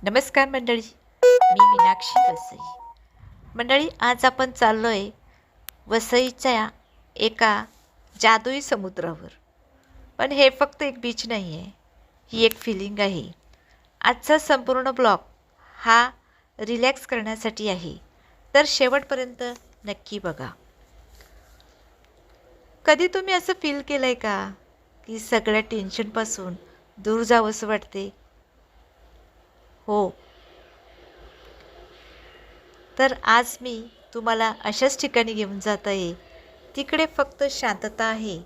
नमस्कार मंडळी, मी मीनाक्षी वसई. मंडळी, आज आपण चाललो आहे वसईच्या एका जादुई समुद्रावर. पण हे फक्त एक बीच नाही आहे, ही एक फिलिंग आहे. आजचा संपूर्ण ब्लॉग हा रिलॅक्स करण्यासाठी आहे, तर शेवटपर्यंत नक्की बघा. कधी तुम्ही असं फील केलं आहे का की सगळ्या टेन्शनपासून दूर जावंसं वाटते? हो, तर आज मी तुम्हाला अशाच ठिकाणी घेऊन जात आहे. तिकडे फक्त शांतता आहे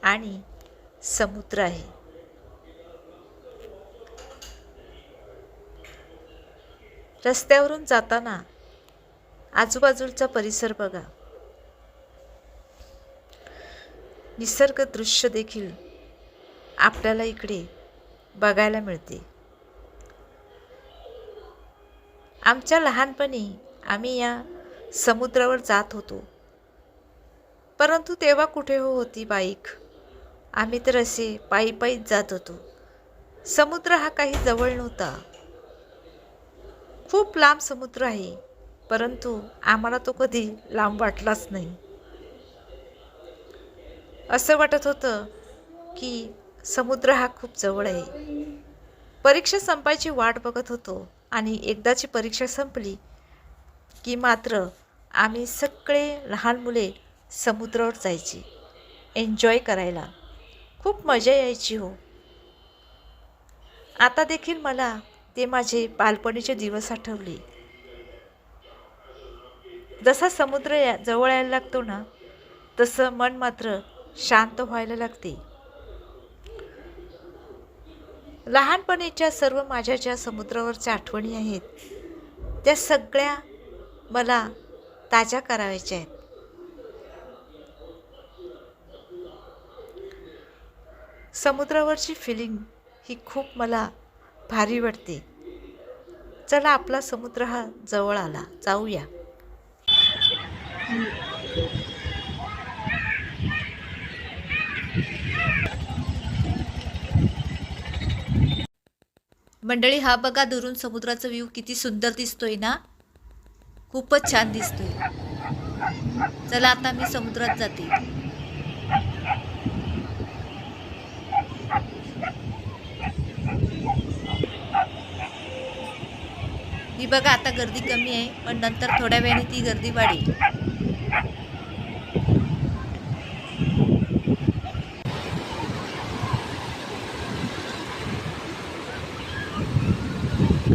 आणि समुद्र आहे. रस्त्यावरून जाताना आजूबाजूचा परिसर बघा. निसर्ग दृश्य देखील आपल्याला इकडे बघायला मिळते. आमच्या लहानपणी आम्ही या समुद्रावर जात होतो, परंतु तेव्हा कुठे होती बाईक. आम्ही तर असे पायी पायीच जात होतो. समुद्र हा काही जवळ नव्हता, खूप लांब समुद्र आहे, परंतु आम्हाला तो कधी लांब वाटलाच नाही. असं वाटत होतं की समुद्र हा खूप जवळ आहे. परीक्षा संपायची वाट बघत होतो आणि एकदाची परीक्षा संपली की मात्र आम्ही सगळे लहान मुले समुद्रावर जायची एन्जॉय करायला. खूप मजा यायची हो. आता देखील मला ते माझे बालपणीचे दिवस आठवले. जसा समुद्र जवळ यायला लागतो ना, तसं मन मात्र शांत व्हायला लागते. लहानपणीच्या सर्व माझ्या ज्या समुद्रावरच्या आठवणी आहेत, त्या सगळ्या मला ताज्या करायच्या आहेत. समुद्रावरची फिलिंग ही खूप मला भारी वाटते. चला, आपला समुद्र हा जवळ आला, जाऊया. मंडळी, हा बघा दुरून समुद्राचा व्ह्यू किती सुंदर दिसतोय ना. खूपच छान दिसतोय. चला, आता मी समुद्रात जाते. ही बघा, आता गर्दी कमी आहे, पण नंतर थोड्या वेळाने ती गर्दी वाढेल.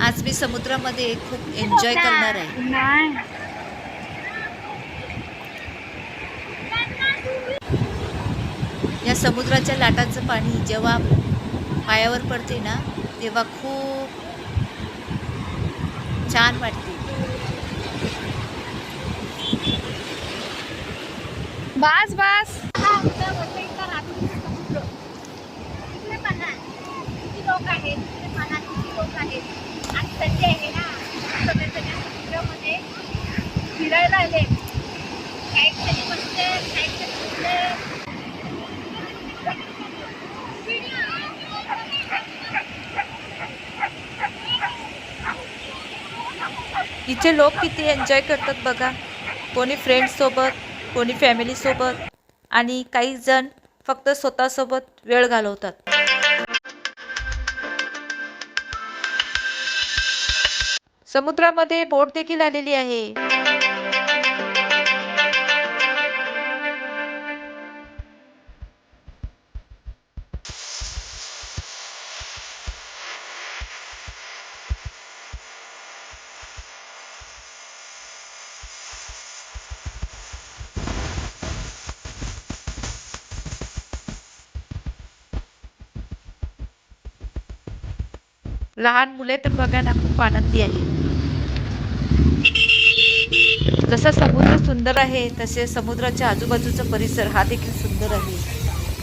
आज मी समुद्रामध्ये खूप एन्जॉय करणार आहे. या समुद्राच्या लाटांचं पाणी जेव्हा पायावर पडते ना, तेव्हा खूप छान वाटते. बस बस. लोक आहेत आणि संजय आहे ना, समुद्रामध्ये फिरायला आले. इथे लोक किती एन्जॉय करतात बघा. कोणी फ्रेंड्ससोबत, कोणी फॅमिलीसोबत आणि काही जण फक्त स्वतःसोबत वेळ घालवतात. समुद्रामध्ये बोट देखील आलेली आहे. लहान मुले तर बघा ना, खूप आनंदी आहे. जसा समुद्र सुंदर आहे, तसे समुद्राच्या आजूबाजूचा परिसर हा देखील सुंदर आहे.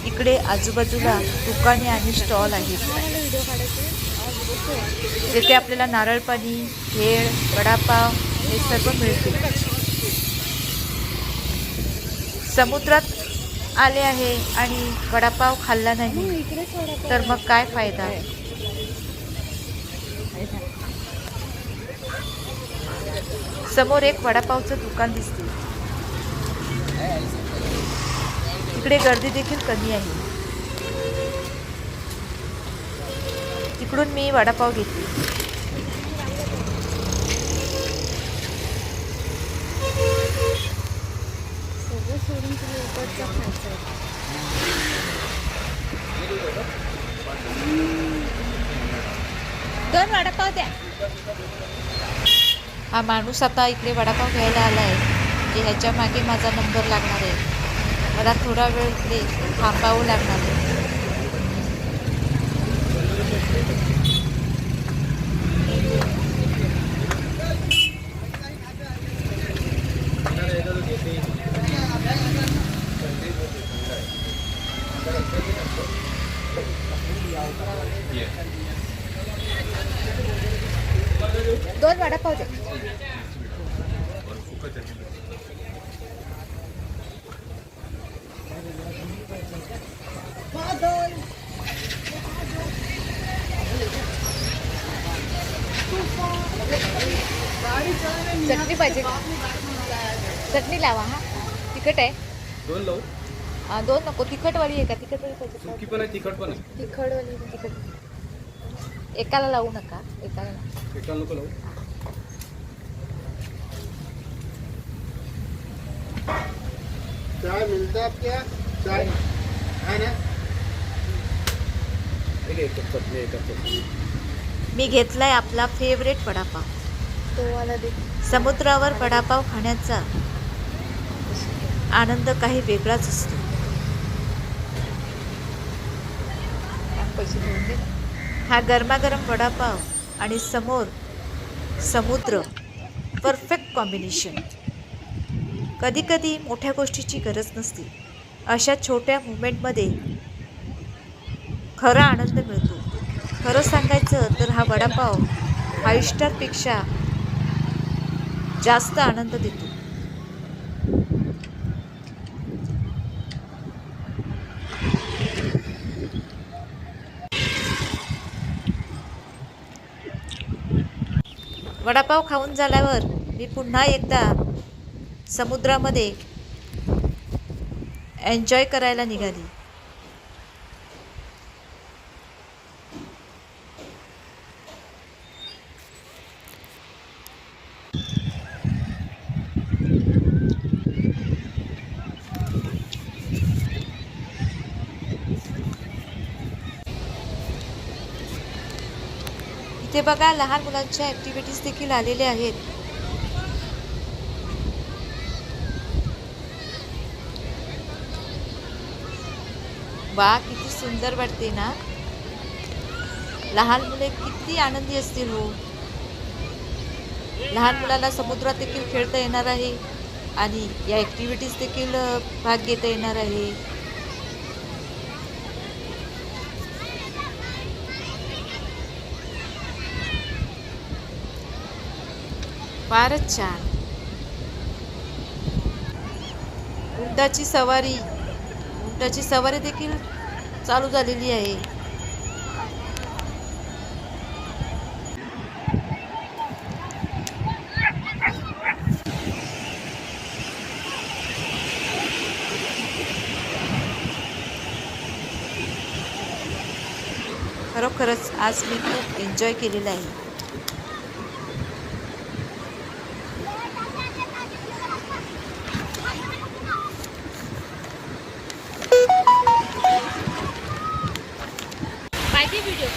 इकडे आजूबाजूला दुकाने आणि स्टॉल आहेत, जिथे आपल्याला नारळ पाणी, भेळ, वडापाव हे सर्व मिळते. समुद्रात आले आहे आणि वडापाव खाल्ला नाही तर मग काय फायदा. समोर एक वडापावचं दुकान दिसते. तिकडे गर्दी देखील कमी आहे. तिकडून मी वडापाव घेतली. सगळं सोडून तुला इकडचा खायचं आहे. दोन वडापाव द्या. हा माणूस आता इकडे वडापाव घ्यायला आला आहे की ह्याच्या मागे माझा नंबर लागणार आहे. मला थोडा वेळ इकडे थांबावं लागणार आहे. दोन वडापाव द्या. चटणी पाहिजे. चटणी लावा. हा तिखट आहे. दोन लावू. दोन नको. तिखटवाली आहे का? तिखटवाली पाहिजे. सुकी पण आहे, तिखट पण आहे. तिखटवाली तिखट. एकाला लावू नका. एकाला एकाला नको लावू. चाय मिलता है आपके यहाँ? चाय है ना? एक कप चटणी, एक कप चटणी. मी घेतलाय आपला फेवरेट वडापाव. तो वाला दे. समुद्रावर वडापाव खाण्याचा आनंद काही वेगळाच असतो. पैसे घेऊन दे. हा गरमागरम वडापाव आणि समोर समुद्र, परफेक्ट कॉम्बिनेशन. कधी कधी मोठ्या गोष्टीची गरज नसते. अशा छोट्या मुवमेंटमध्ये खरा आनंद मिळतो. खरं सांगायचं तर हा वडापाव 5 स्टारपेक्षा जास्त आनंद देतो. वडापाव खाऊन झाल्यावर मी पुन्हा एकदा समुद्रामध्ये एन्जॉय करायला निघाली. इथे बघा लहान मुलांच्या ॲक्टिव्हिटीज देखील आलेल्या आहेत. वा, किती सुंदर वाटते ना. लहान मुले किती आनंदी असतील हो. लहान मुलाला समुद्रात देखील खेळता येणार आहे आणि या ॲक्टिव्हिटीज देखील भाग घेता येणार आहे. फारच छान. उंटाची सवारी देखील चालू झालेली आहे. खरोखरच आज मी खूप एन्जॉय केलेलं आहे. पाहिजे व्हिडिओ.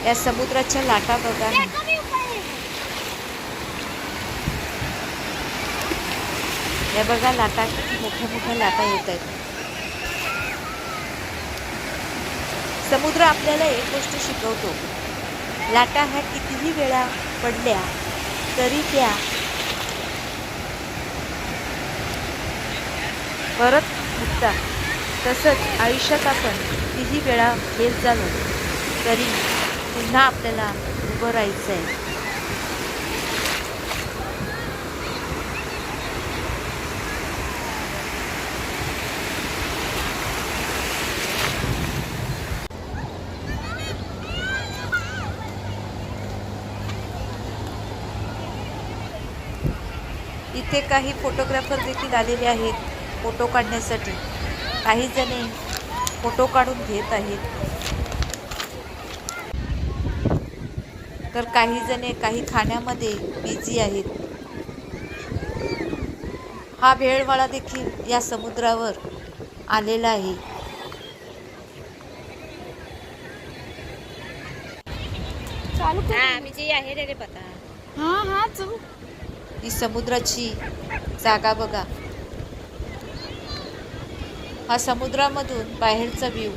या समुद्राच्या लाटा बघा. या बघा लाटा, किती मोठ्या मोठ्या लाटा येत आहेत. समुद्र आपल्याला एक गोष्ट शिकवतो. लाटा ह्या कितीही वेळा पडल्या तरी त्या परत उठतात. तसंच आयुष्यात आपण कितीही वेळा फेल झालो तरी पुन्हा आपल्याला उभं राहायचं आहे. इथे काही फोटोग्राफर देखील आलेले आहेत फोटो काढण्यासाठी. काही जणे फोटो काढून घेत आहेत तर काही जणे काही खाण्यामध्ये बिझी आहेत. हा भेळवाला देखील या समुद्रावर आलेला आहे. चालू कर. आम्ही जे आहे रे पता. हाँ हाँ तू. ही समुद्राची जागा बघा. हा समुद्रामधून बाहेरचा व्ह्यू.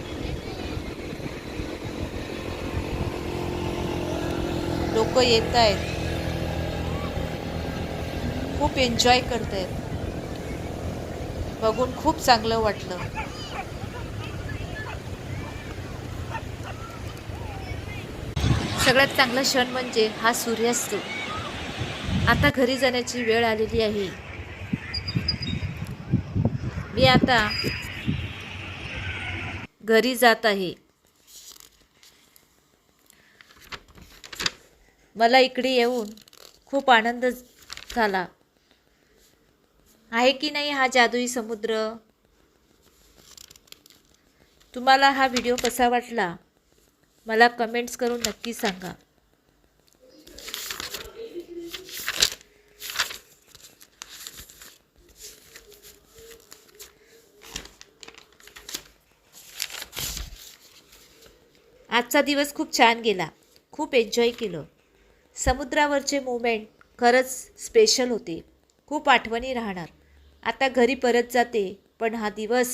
लोक येत आहेत, खूप एन्जॉय करत आहेत. बघून खूप चांगलं वाटलं. सगळ्यात चांगला क्षण म्हणजे हा सूर्यास्त. आता घरी जाण्याची वेळ आलेली आहे. मी आता घरी जात आहे. मला इकडे येऊन खूप आनंद झाला आहे की नाही हा जादुई समुद्र. तुम्हाला हा व्हिडिओ कसा वाटला मला कमेंट्स करून नक्की सांगा. आजचा दिवस खूप छान गेला. खूप एन्जॉय केलं. समुद्रावरचे मोमेंट खरंच स्पेशल होते. खूप आठवणी राहणार. आता घरी परत जाते पण हा दिवस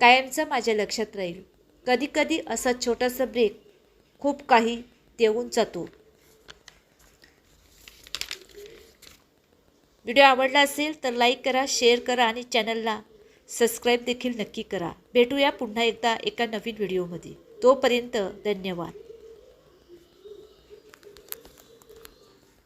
कायमचा माझ्या लक्षात राहील. कधी कधी असा छोटासा ब्रेक खूप काही देऊन जातो. व्हिडिओ आवडला असेल तर लाईक करा, शेअर करा आणि चॅनलला सबस्क्राईब देखील नक्की करा. भेटूया पुन्हा एकदा एका नवीन व्हिडिओमध्ये. तोपर्यंत धन्यवाद.